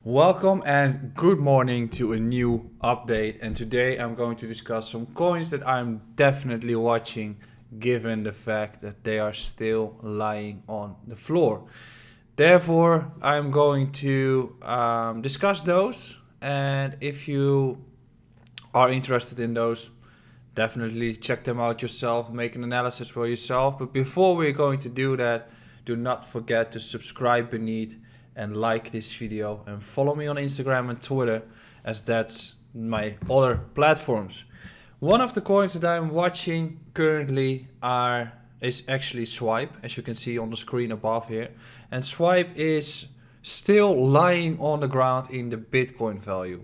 Welcome and good morning to a new update, and today I'm going to discuss some coins that I'm definitely watching given the fact that they are still lying on the floor. Therefore, I'm going to discuss those, and if you are interested in those, definitely check them out yourself, make an analysis for yourself. But before we're going to do that, do not forget to subscribe beneath and like this video and follow me on Instagram and Twitter, as that's my other platforms. One of the coins that I'm watching currently is actually Swipe, as you can see on the screen above here. And Swipe is still lying on the ground in the Bitcoin value.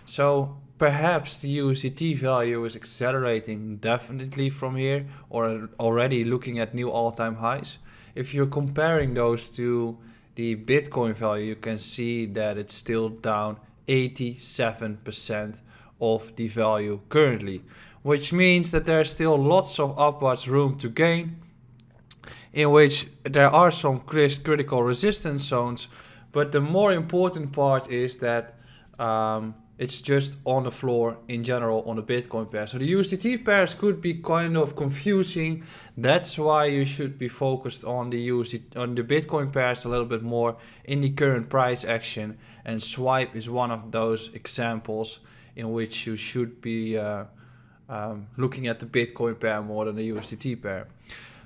So perhaps the USDT value is accelerating definitely from here, or already looking at new all-time highs. If you're comparing those to the Bitcoin value, you can see that it's still down 87% of the value currently, which means that there's still lots of upwards room to gain, in which there are some critical resistance zones. But the more important part is that it's just on the floor in general on the Bitcoin pair. So the USDT pairs could be kind of confusing. That's why you should be focused on the Bitcoin pairs a little bit more in the current price action. And Swipe is one of those examples in which you should be looking at the Bitcoin pair more than the USDT pair.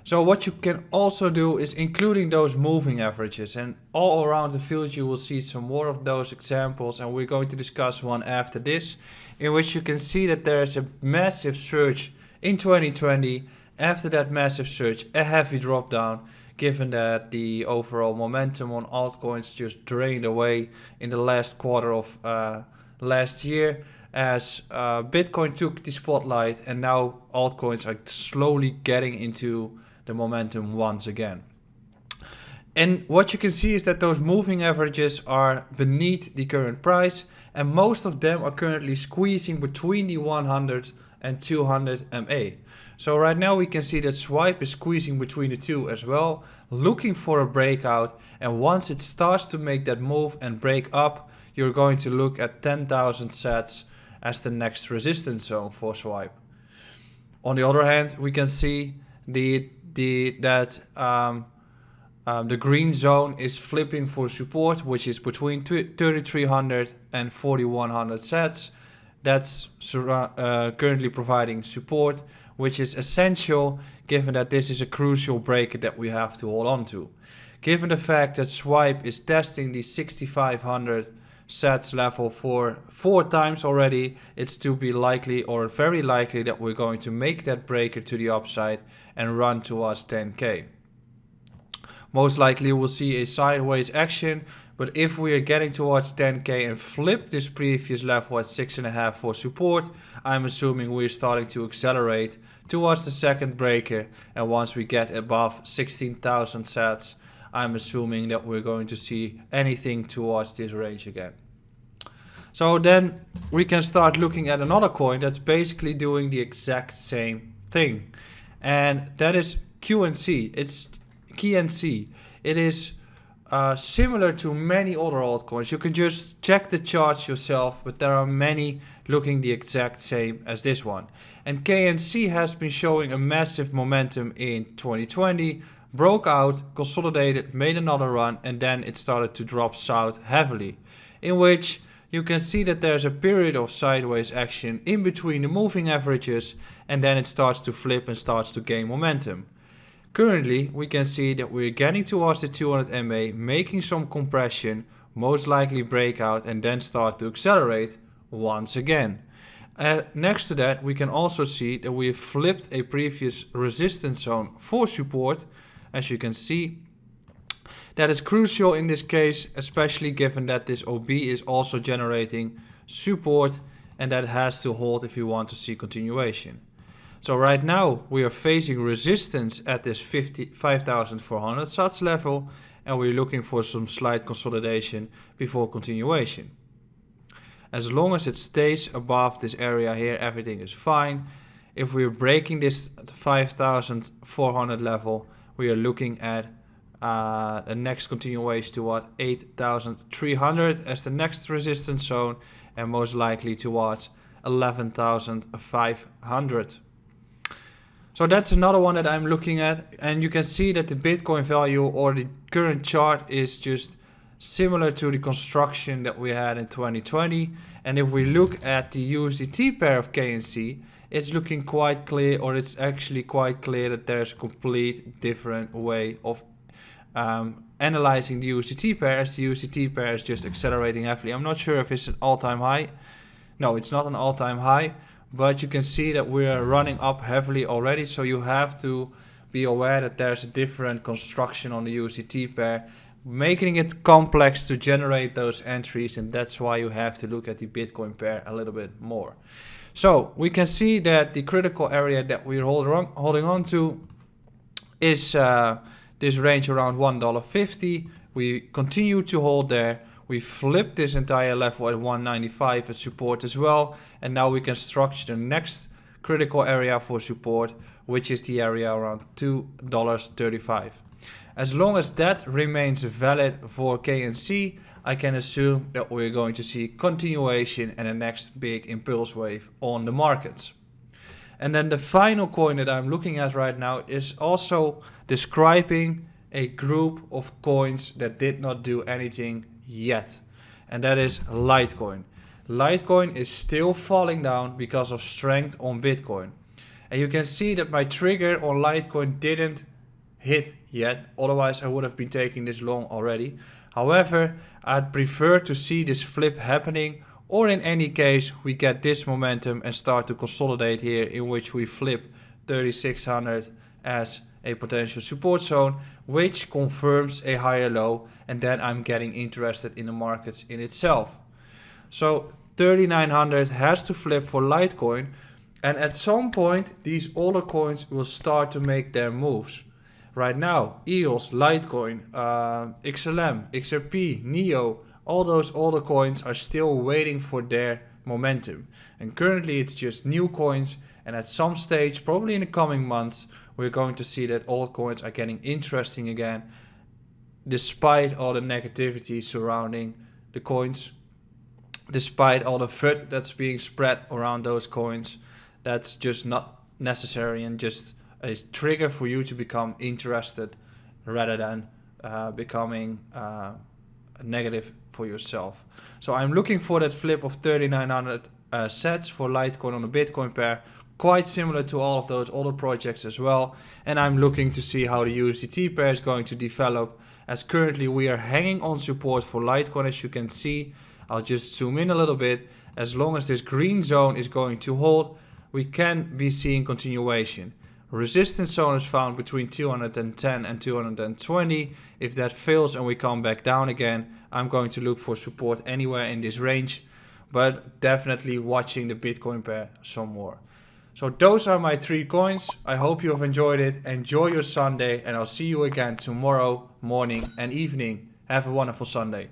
So what you can also do is including those moving averages, and all around the field you will see some more of those examples, and we're going to discuss one after this, in which you can see that there's a massive surge in 2020. After that massive surge, a heavy drop down, given that the overall momentum on altcoins just drained away in the last quarter of last year, as Bitcoin took the spotlight, and now altcoins are slowly getting into the momentum once again. And what you can see is that those moving averages are beneath the current price, and most of them are currently squeezing between the 100 and 200 MA. So right now we can see that Swipe is squeezing between the two as well, looking for a breakout, and once it starts to make that move and break up, you're going to look at 10,000 sats as the next resistance zone for Swipe. On the other hand, we can see the green zone is flipping for support, which is between 3,300 and 4,100 sats. That's currently providing support, which is essential given that this is a crucial breaker that we have to hold on to. Given the fact that Swipe is testing the 6,500 sats level for 4 times already, it's to be likely, or very likely, that we're going to make that breaker to the upside and run towards 10k. Most likely we'll see a sideways action, but if we are getting towards 10k and flip this previous level at 6.5 for support, I'm assuming we're starting to accelerate towards the second breaker, and once we get above 16,000 sats, I'm assuming that we're going to see anything towards this range again. So then we can start looking at another coin that's basically doing the exact same thing, and that is QNC. It's KNC. It is similar to many other altcoins. You can just check the charts yourself, but there are many looking the exact same as this one. And KNC has been showing a massive momentum in 2020, broke out, consolidated, made another run, and then it started to drop south heavily, in which you can see that there's a period of sideways action in between the moving averages, and then it starts to flip and starts to gain momentum. Currently, we can see that we're getting towards the 200 MA, making some compression, most likely breakout, and then start to accelerate once again. Next to that, we can also see that we've flipped a previous resistance zone for support. As you can see, that is crucial in this case, especially given that this OB is also generating support, and that has to hold if you want to see continuation. So right now we are facing resistance at this 5,400 sats level, and we're looking for some slight consolidation before continuation. As long as it stays above this area here, everything is fine. If we're breaking this 5,400 level, we are looking at The next continuation to what 8,300 as the next resistance zone, and most likely towards 11,500. So that's another one that I'm looking at, and you can see that the Bitcoin value or the current chart is just similar to the construction that we had in 2020. And if we look at the USDT pair of KNC, it's looking quite clear, or it's actually quite clear that there's a complete different way of analyzing the USDT pair, as the USDT pair is just accelerating heavily. I'm not sure if it's an all-time high. No, it's not an all-time high, but you can see that we're running up heavily already. So you have to be aware that there's a different construction on the USDT pair, making it complex to generate those entries, and that's why you have to look at the Bitcoin pair a little bit more. So we can see that the critical area that we're holding on to is this range around $1.50. We continue to hold there. We flipped this entire level at 195 as support as well, and now we can structure the next critical area for support, which is the area around $2.35. As long as that remains valid for KNC, I can assume that we're going to see continuation and a next big impulse wave on the markets. And then the final coin that I'm looking at right now is also describing a group of coins that did not do anything yet, and that is Litecoin. Litecoin is still falling down because of strength on Bitcoin, and you can see that my trigger on Litecoin didn't hit yet, otherwise I would have been taking this long already. However, I'd prefer to see this flip happening, or in any case we get this momentum and start to consolidate here, in which we flip 3600 as a potential support zone, which confirms a higher low, and then I'm getting interested in the markets in itself. So 3900 has to flip for Litecoin, and at some point these older coins will start to make their moves. Right now, EOS, Litecoin, XLM, XRP, NEO, all those older coins are still waiting for their momentum. And currently it's just new coins, and at some stage, probably in the coming months, we're going to see that altcoins are getting interesting again, despite all the negativity surrounding the coins, despite all the FUD that's being spread around those coins. That's just not necessary, and just a trigger for you to become interested rather than becoming negative for yourself. So I'm looking for that flip of 3900 sets for Litecoin on the Bitcoin pair, quite similar to all of those other projects as well. And I'm looking to see how the USDT pair is going to develop, as currently we are hanging on support for Litecoin, as you can see. I'll just zoom in a little bit. As long as this green zone is going to hold, we can be seeing continuation. Resistance zone is found between 210 and 220. If that fails and we come back down again, I'm going to look for support anywhere in this range, but definitely watching the Bitcoin pair some more. So those are my 3 coins. I hope you have enjoyed it. Enjoy your Sunday, and I'll see you again tomorrow morning and evening. Have a wonderful Sunday.